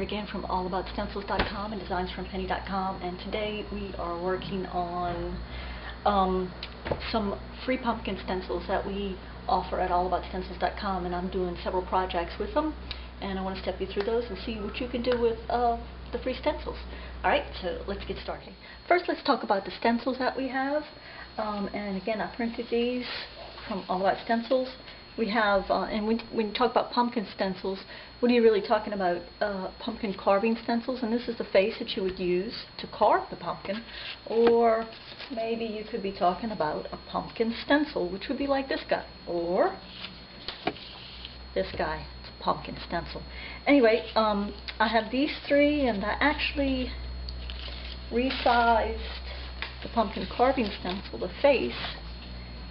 again from allaboutstencils.com and designsfrompenny.com, and today we are working on some free pumpkin stencils that we offer at allaboutstencils.com, and I'm doing several projects with them, and I want to step you through those and see what you can do with the free stencils. Alright, so let's get started. First, let's talk about the stencils that we have, and again, I printed these from All About Stencils. We have, and when you talk about pumpkin stencils, what are you really talking about? Pumpkin carving stencils, and this is the face that you would use to carve the pumpkin. Or maybe you could be talking about a pumpkin stencil, which would be like this guy, or this guy. It's a pumpkin stencil. Anyway, I have these three, and I actually resized the pumpkin carving stencil, the face,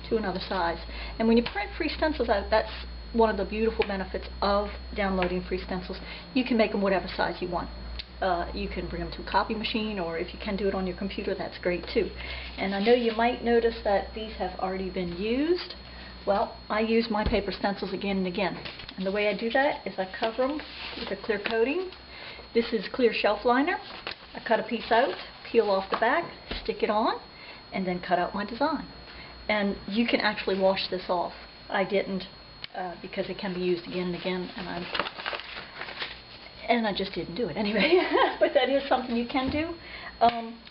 to another size. And when you print free stencils out, that's one of the beautiful benefits of downloading free stencils. You can make them whatever size you want. You can bring them to a copy machine, or if you can do it on your computer, that's great too. And I know you might notice that these have already been used. Well, I use my paper stencils again and again. And the way I do that is I cover them with a clear coating. This is clear shelf liner. I cut a piece out, peel off the back, stick it on, and then cut out my design. And you can actually wash this off. I didn't because it can be used again and again, and I just didn't do it anyway. But that is something you can do.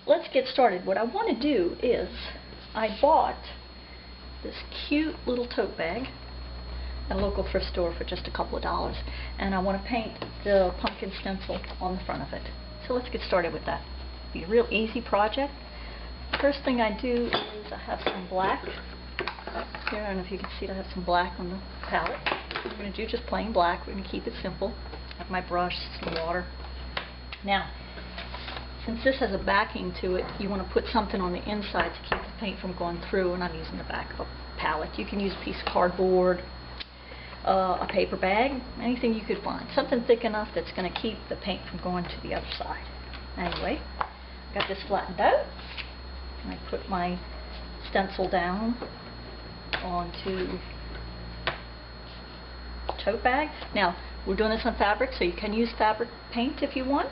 Let's get started. What I want to do is I bought this cute little tote bag at a local thrift store for just a couple of dollars, and I want to paint the pumpkin stencil on the front of it. So let's get started with that. It'll be a real easy project. First thing I do is I have some black. Here, I don't know if you can see it, I have some black on the palette. What we're going to do just plain black. We're going to keep it simple. I have my brush, some water. Now, since this has a backing to it, you want to put something on the inside to keep the paint from going through, and I'm using the back of a palette. You can use a piece of cardboard, a paper bag, anything you could find. Something thick enough that's going to keep the paint from going to the other side. Anyway, got this flattened out. And I put my stencil down onto the tote bag. Now, we're doing this on fabric, so you can use fabric paint if you want.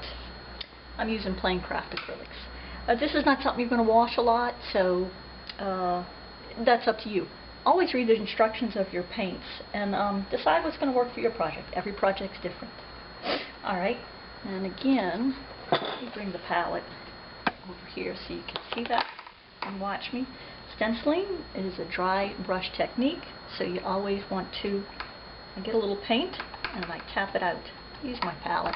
I'm using plain craft acrylics. This is not something you're going to wash a lot, so that's up to you. Always read the instructions of your paints and decide what's going to work for your project. Every project's different. Alright, and again, let me bring the palette over here so you can see that and watch me. Stenciling is a dry brush technique, so you always want to get a little paint and I tap it out. Use my palette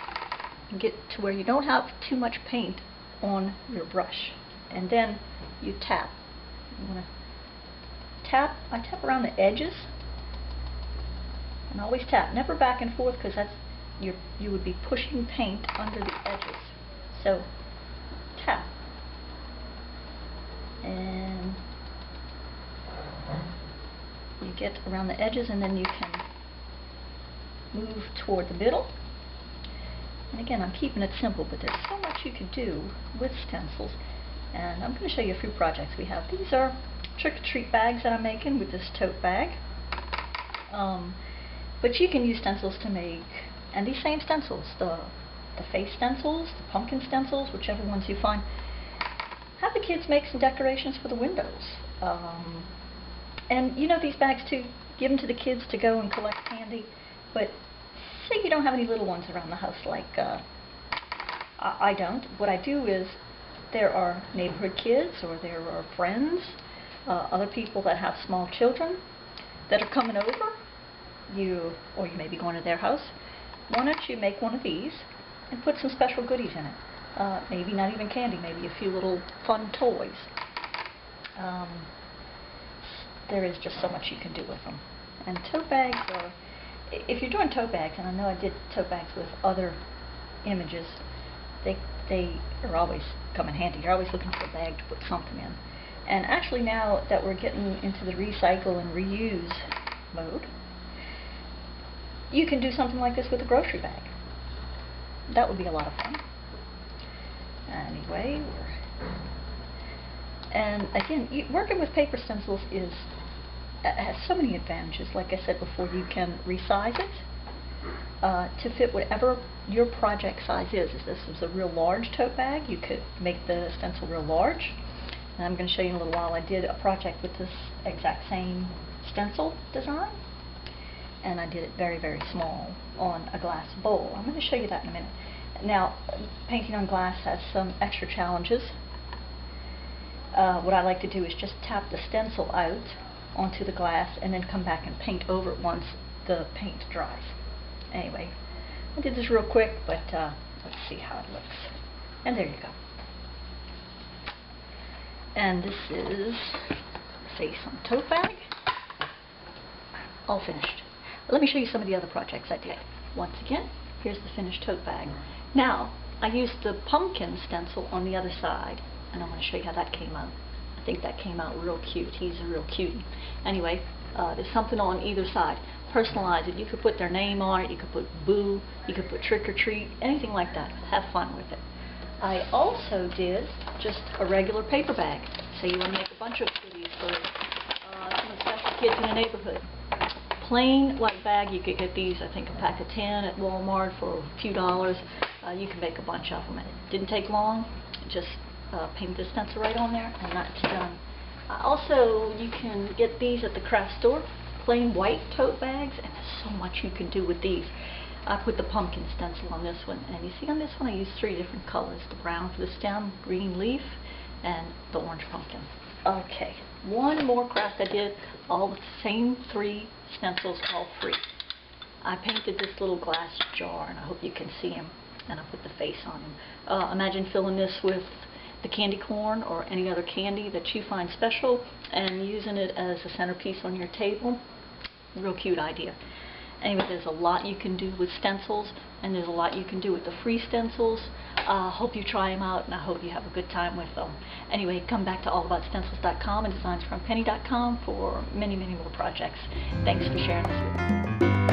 and get to where you don't have too much paint on your brush, and then you tap. You want to tap. I tap around the edges and always tap, never back and forth, because that's you would be pushing paint under the edges. So tap. And you get around the edges, and then you can move toward the middle. And again, I'm keeping it simple, but there's so much you could do with stencils, and I'm going to show you a few projects we have. These are trick-or-treat bags that I'm making with this tote bag. But you can use stencils to make, and these same stencils, the face stencils, the pumpkin stencils, whichever ones you find. Have the kids make some decorations for the windows. And you know, these bags too, give them to the kids to go and collect candy. But say you don't have any little ones around the house, like I don't. What I do is, there are neighborhood kids, or there are friends, other people that have small children that are coming over. Or you may be going to their house. Why don't you make one of these and put some special goodies in it? Maybe not even candy, maybe a few little fun toys. There is just so much you can do with them. And tote bags are, if you're doing tote bags, and I know I did tote bags with other images, they are always come in handy. You're always looking for a bag to put something in. And actually, now that we're getting into the recycle and reuse mode, you can do something like this with a grocery bag. That would be a lot of fun. Anyway, and again, working with paper stencils has so many advantages. Like I said before, you can resize it. to fit whatever your project size is. If this was a real large tote bag, you could make the stencil real large. And I'm going to show you in a little while. I did a project with this exact same stencil design, and I did it very, very small on a glass bowl. I'm going to show you that in a minute. Now, painting on glass has some extra challenges. What I like to do is just tap the stencil out onto the glass and then come back and paint over it once the paint dries. Anyway, I did this real quick, but let's see how it looks. And there you go. And this is face on tote bag. All finished. Let me show you some of the other projects I did. Once again, here's the finished tote bag. Now, I used the pumpkin stencil on the other side, and I'm going to show you how that came out. I think that came out real cute. He's a real cutie. Anyway, there's something on either side. Personalize it. You could put their name on it. You could put boo. You could put trick or treat. Anything like that. Have fun with it. I also did just a regular paper bag. Say you want to make a bunch of goodies for some of the special kids in the neighborhood. Plain white bag. You could get these, I think, a pack of 10 at Walmart for a few dollars. You can make a bunch of them. And it didn't take long. Just paint the stencil right on there, and that's done. Also, you can get these at the craft store. Plain white tote bags, and there's so much you can do with these. I put the pumpkin stencil on this one, and you see on this one I used 3 different colors. The brown for the stem, green leaf, and the orange pumpkin. Okay, one more craft I did, all the same 3 stencils, all free. I painted this little glass jar, and I hope you can see him, and I put the face on him. Imagine filling this with the candy corn or any other candy that you find special and using it as a centerpiece on your table. Real cute idea. Anyway, there's a lot you can do with stencils, and there's a lot you can do with the free stencils. Hope you try them out, and I hope you have a good time with them. Anyway, come back to allaboutstencils.com and designsfrompenny.com for many, many more projects. Thanks for sharing this with me.